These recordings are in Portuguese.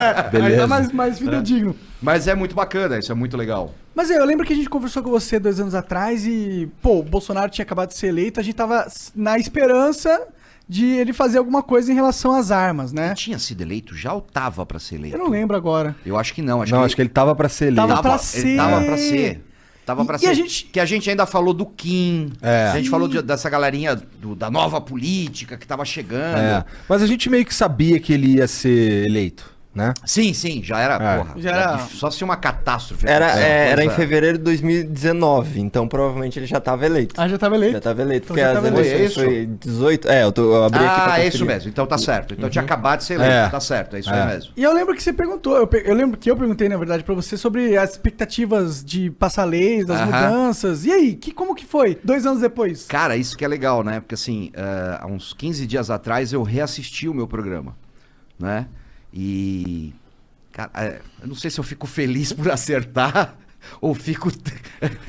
Ainda mais fidedigno. Mas é muito bacana, isso é muito legal. Mas eu lembro que a gente conversou com você 2 anos atrás e, pô, o Bolsonaro tinha acabado de ser eleito, a gente tava na esperança de ele fazer alguma coisa em relação às armas, né? Ele tinha sido eleito já ou tava pra ser eleito? Eu não lembro agora. Eu acho que não. Acho que ele tava pra ser eleito. Tava pra ser. Ele tava pra ser. Tava pra E ser. a gente... Que a gente ainda falou do Kim. É. A gente falou dessa galerinha da nova política que tava chegando. É. Mas a gente meio que sabia que ele ia ser eleito, né? Sim, já era, porra. Já era... Só se uma catástrofe. Era em fevereiro de 2019, então provavelmente ele já tava eleito. Ah, já tava eleito? Já tava eleito, Então porque já as tava eleições foi 18... eu abri aqui pra É conferir. isso mesmo. Então tá certo. Então tinha acabado de ser eleito. Tá certo, é isso aí mesmo. E eu lembro que você perguntou, eu lembro que eu perguntei, na verdade, pra você sobre as expectativas de passar leis, das mudanças. E aí, como que foi? 2 anos depois? Cara, isso que é legal, né? Porque assim, há uns 15 dias atrás eu reassisti o meu programa, né? E... Cara, eu não sei se eu fico feliz por acertar ou fico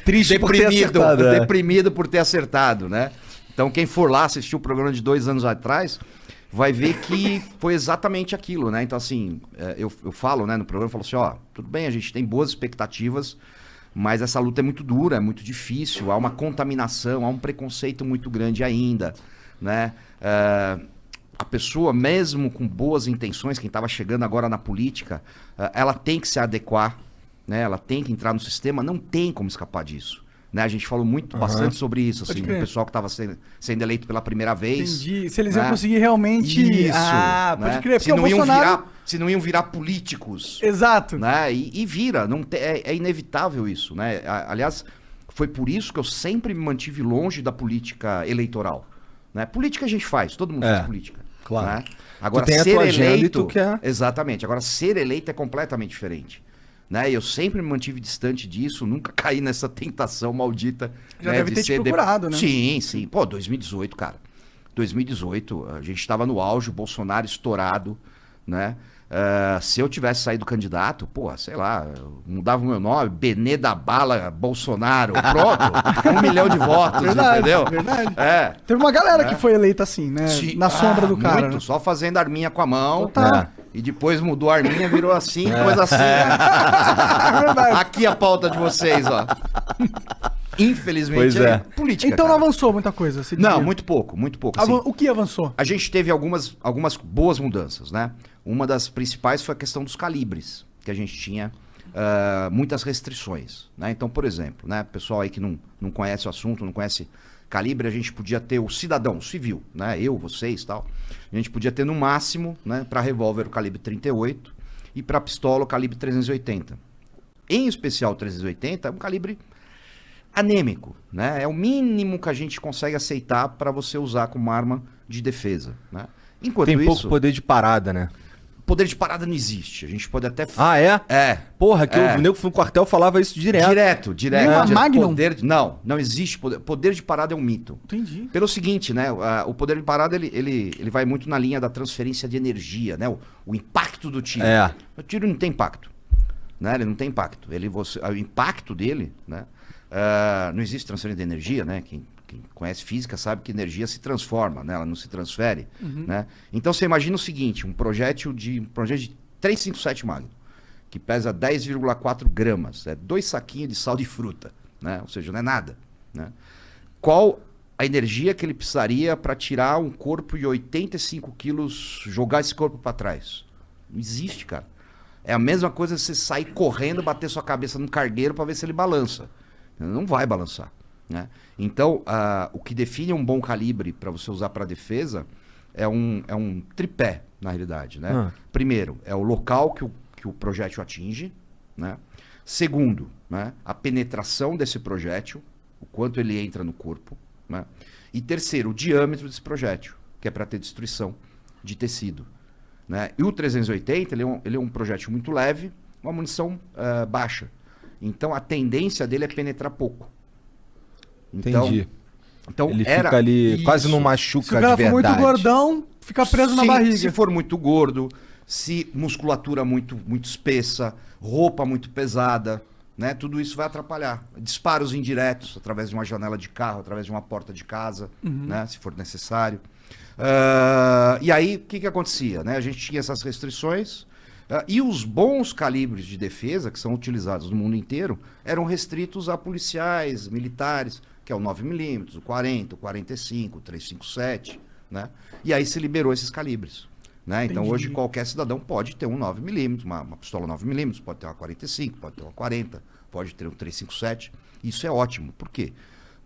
Triste por ter acertado, deprimido por ter acertado, né? Então quem for lá assistir o programa de 2 anos atrás vai ver que foi exatamente aquilo, né? Então assim, eu falo, né, no programa, eu falo assim, ó, tudo bem, a gente tem boas expectativas, mas essa luta é muito dura, é muito difícil, há uma contaminação, há um preconceito muito grande ainda, né? A pessoa, mesmo com boas intenções, quem estava chegando agora na política, ela tem que se adequar, né? Ela tem que entrar no sistema, não tem como escapar disso. Né? A gente falou bastante sobre isso, assim, o pessoal que estava sendo eleito pela primeira vez. Entendi. Se eles iam conseguir realmente... Isso, pode né? crer, se não iam virar políticos. Exato. Né? E vira, é inevitável isso. Né? Aliás, foi por isso que eu sempre me mantive longe da política eleitoral. Né? Política a gente faz, todo mundo faz política. Claro. Né? Agora, tu tem ser a tua agenda eleito, e tu quer... Exatamente. Agora, ser eleito é completamente diferente. Né? Eu sempre me mantive distante disso, nunca caí nessa tentação maldita. Já né, deve ter te procurado, né? Sim. Pô, 2018, cara. 2018, a gente estava no auge, o Bolsonaro estourado, né? Se eu tivesse saído candidato, pô, sei lá, mudava o meu nome, Benê da Bala Bolsonaro, pronto, 1 milhão de votos, entendeu? Verdade. Teve uma galera que foi eleita assim, né? Sim. Na sombra do cara. Muito, né? só fazendo arminha com a mão. Total. E depois mudou a arminha, virou assim, coisa assim. Aqui a pauta de vocês, ó. Infelizmente, política. Então cara. não avançou muita coisa, você diria? Não, muito pouco. Assim, O que avançou? a gente teve algumas boas mudanças, né? Uma das principais foi a questão dos calibres, que a gente tinha muitas restrições, né? Então, por exemplo, né, pessoal aí que não conhece o assunto, não conhece calibre, a gente podia ter o cidadão, o civil, né? Eu, vocês e tal. A gente podia ter no máximo, né, para revólver o calibre 38 e para pistola o calibre 380. Em especial o 380 é um calibre anêmico, né? É o mínimo que a gente consegue aceitar para você usar como arma de defesa, né? Enquanto Tem isso, pouco poder de parada, né? poder de parada não existe. A gente pode até... Ah, é? É. Porra, que o nego no quartel falava isso direto. Direto. Nenhuma Magnum? Não existe poder. Poder de parada é um mito. Entendi. Pelo seguinte, né? O poder de parada, ele vai muito na linha da transferência de energia, né? O impacto do tiro. É. O tiro não tem impacto. Né? Ele não tem impacto. O impacto dele, né? Não existe transferência de energia, né? Quem conhece física sabe que energia se transforma, né? Ela não se transfere. Né? Então você imagina o seguinte, um projétil de 357 Magnum, que pesa 10,4 gramas, 2 saquinhos de sal de fruta, né? Ou seja, não é nada. Né? Qual a energia que ele precisaria para tirar um corpo de 85 quilos, jogar esse corpo para trás? Não existe, cara. É a mesma coisa você sair correndo, bater sua cabeça no cargueiro para ver se ele balança. Não vai balançar. Né? Então, o que define um bom calibre para você usar para defesa é um tripé, na realidade. Né? Primeiro, é o local que o projétil atinge. Né? Segundo, né, a penetração desse projétil, o quanto ele entra no corpo. Né? E terceiro, o diâmetro desse projétil, que é para ter destruição de tecido. Né? E o 380, ele é um projétil muito leve, uma munição baixa. Então, a tendência dele é penetrar pouco. Então, Entendi. Então ele era fica ali, isso. quase não machuca Se o cara de for verdade. muito gordão, fica preso na barriga. Se for muito gordo, se musculatura muito espessa, roupa muito pesada, né? Tudo isso vai atrapalhar. Disparos indiretos, através de uma janela de carro, através de uma porta de casa, né? Se for necessário. E aí, o que acontecia? Né? A gente tinha essas restrições, E os bons calibres de defesa, que são utilizados no mundo inteiro, eram restritos a policiais, militares, que é o 9mm, o 40, o 45, o 357, né? E aí se liberou esses calibres. Né? Então Entendi. hoje qualquer cidadão pode ter um 9mm, uma pistola 9mm, pode ter uma 45, pode ter uma 40, pode ter um 357. Isso é ótimo. Por quê?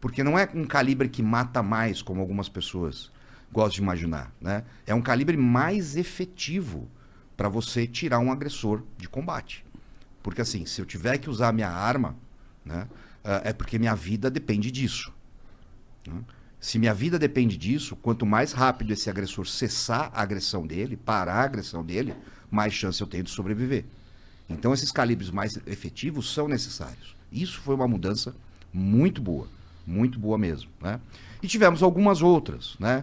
Porque não é um calibre que mata mais, como algumas pessoas gostam de imaginar. Né? É um calibre mais efetivo para você tirar um agressor de combate. Porque assim, se eu tiver que usar minha arma, né, é porque minha vida depende disso. Né? Se minha vida depende disso, quanto mais rápido esse agressor cessar a agressão dele, parar a agressão dele, mais chance eu tenho de sobreviver. Então esses calibres mais efetivos são necessários. Isso foi uma mudança muito boa mesmo. Né? E tivemos algumas outras, né?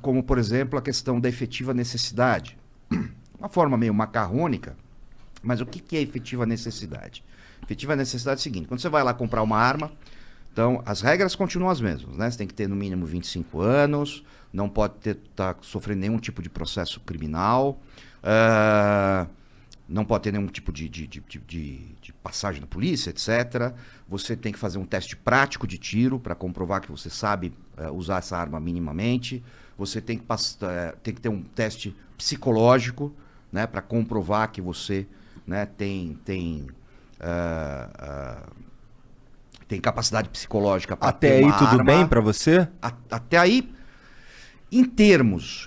Como por exemplo a questão da efetiva necessidade. Uma forma meio macarrônica, mas o que é efetiva necessidade? Efetiva necessidade é o seguinte: quando você vai lá comprar uma arma, então as regras continuam as mesmas, né? Você tem que ter no mínimo 25 anos, não pode estar sofrendo nenhum tipo de processo criminal, não pode ter nenhum tipo de passagem na polícia, etc. Você tem que fazer um teste prático de tiro para comprovar que você sabe usar essa arma minimamente. Você tem que ter um teste psicológico, né, para comprovar que você, né, tem capacidade psicológica para Até ter aí uma tudo arma. bem pra você? Até aí, em termos,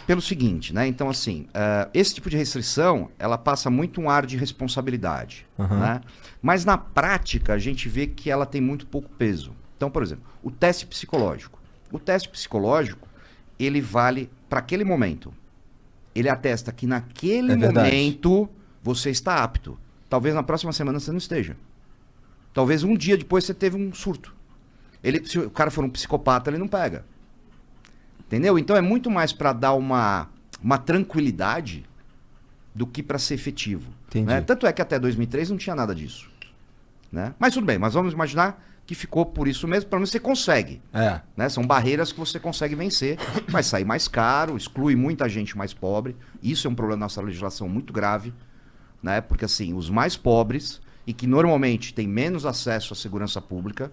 pelo seguinte, né? Então, assim, esse tipo de restrição, ela passa muito um ar de responsabilidade, né? Mas na prática, a gente vê que ela tem muito pouco peso. Então, por exemplo, o teste psicológico. O teste psicológico, ele vale para aquele momento. Ele atesta que naquele momento você está apto. Talvez na próxima semana você não esteja. Talvez um dia depois você teve um surto. Se o cara for um psicopata, ele não pega. Entendeu? Então é muito mais para dar uma tranquilidade do que para ser efetivo. Né? Tanto é que até 2003 não tinha nada disso. Né? Mas tudo bem, mas vamos imaginar que ficou por isso mesmo, pelo menos você consegue. Né? São barreiras que você consegue vencer, vai sair mais caro, exclui muita gente mais pobre. Isso é um problema da nossa legislação muito grave, né? Porque assim, os mais pobres e que normalmente têm menos acesso à segurança pública,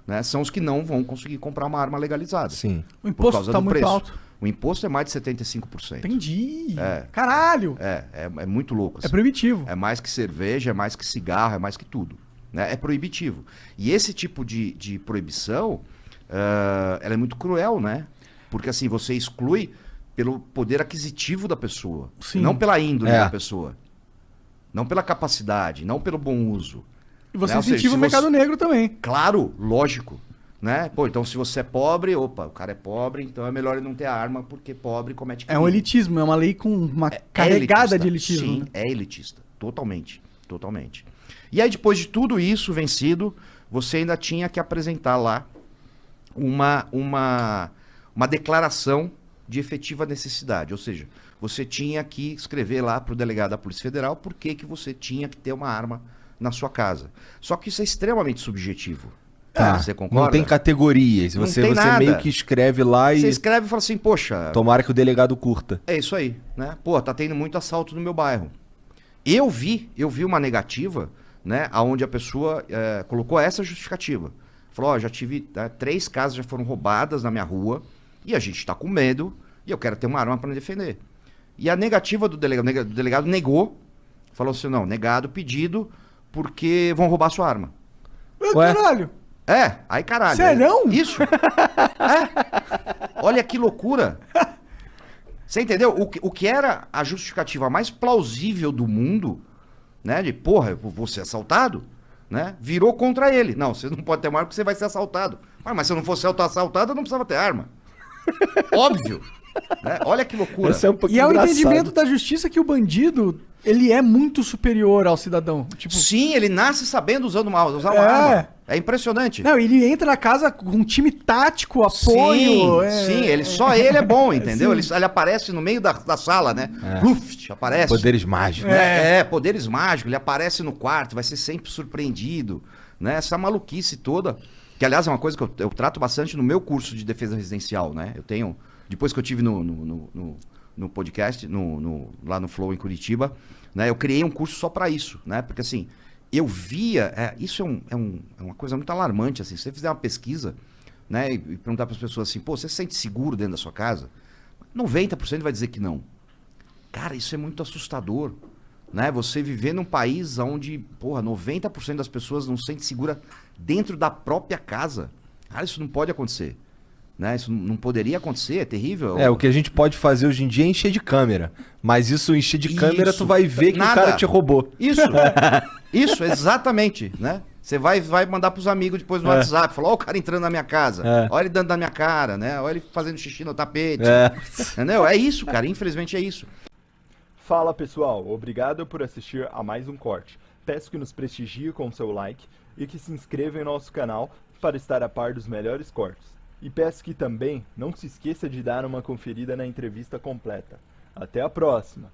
né, são os que não vão conseguir comprar uma arma legalizada. Sim. O imposto está muito alto. O imposto é mais de 75%. Entendi. Caralho. É muito louco. Assim. É proibitivo. É mais que cerveja, é mais que cigarro, é mais que tudo. Né? É proibitivo. E esse tipo de proibição, ela é muito cruel, né? Porque assim, você exclui pelo poder aquisitivo da pessoa. Sim. Não pela índole da pessoa. Não pela capacidade, não pelo bom uso. E você né? incentiva o mercado negro também. Claro, lógico. Né? Pô, então se você é pobre, o cara é pobre, então é melhor ele não ter arma, porque pobre comete crime. É um elitismo, é uma lei com uma carregada de elitismo. Sim, né? é elitista. Totalmente. Totalmente. E aí, depois de tudo isso vencido, você ainda tinha que apresentar lá uma declaração de efetiva necessidade. Ou seja, você tinha que escrever lá para o delegado da Polícia Federal por que você tinha que ter uma arma na sua casa. Só que isso é extremamente subjetivo. Você concorda? Não tem categorias. Não Você tem nada. meio que escreve lá e... Você escreve e fala assim, poxa... Tomara que o delegado curta. É isso aí, né? Pô, tá tendo muito assalto no meu bairro. Eu vi uma negativa, né? Onde a pessoa colocou essa justificativa. Falou, já tive 3 casas já foram roubadas na minha rua e a gente tá com medo e eu quero ter uma arma para me defender. E a negativa do delegado negou, falou assim, não, negado o pedido porque vão roubar sua arma. Ué? Caralho. Aí caralho. Serão? Isso. Olha que loucura. Você entendeu? O que era a justificativa mais plausível do mundo, né? De, porra, eu vou ser assaltado, né? Virou contra ele. Não, você não pode ter uma arma porque você vai ser assaltado. Mas se eu não fosse assaltado, eu não precisava ter arma. Óbvio. Né? Olha que loucura. Esse é um pouquinho E é o engraçado. entendimento da justiça que o bandido, ele é muito superior ao cidadão. Tipo, Sim, ele nasce sabendo usar uma arma. É impressionante. não, ele entra na casa com um time tático, apoio. Sim, só ele é bom, entendeu? Sim. Ele aparece no meio da sala, né? Luft, aparece. Poderes mágicos. Poderes mágicos, ele aparece no quarto, vai ser sempre surpreendido, né? Essa maluquice toda, que aliás é uma coisa que eu trato bastante no meu curso de defesa residencial, né? Eu tenho, depois que eu tive no no podcast, lá no Flow em Curitiba, né? Eu criei um curso só para isso, né? Porque assim, eu via, isso é uma coisa muito alarmante, assim, se você fizer uma pesquisa, né, e perguntar para as pessoas assim, pô, você se sente seguro dentro da sua casa? 90% vai dizer que não. Cara, isso é muito assustador, né? Você viver num país onde, porra, 90% das pessoas não se sente segura dentro da própria casa. Cara, isso não pode acontecer, né? Isso não poderia acontecer, é terrível. O que a gente pode fazer hoje em dia é encher de câmera. Mas isso, encher de câmera, tu vai ver que o cara te roubou. Isso, exatamente, né? Você vai mandar pros amigos depois no WhatsApp, falar, ó o cara entrando na minha casa, olha ele dando na minha cara, né? Olha ele fazendo xixi no tapete, entendeu? É isso, cara, infelizmente é isso. Fala pessoal, obrigado por assistir a mais um corte. Peço que nos prestigie com seu like e que se inscreva em nosso canal para estar a par dos melhores cortes. E peço que também não se esqueça de dar uma conferida na entrevista completa. Até a próxima!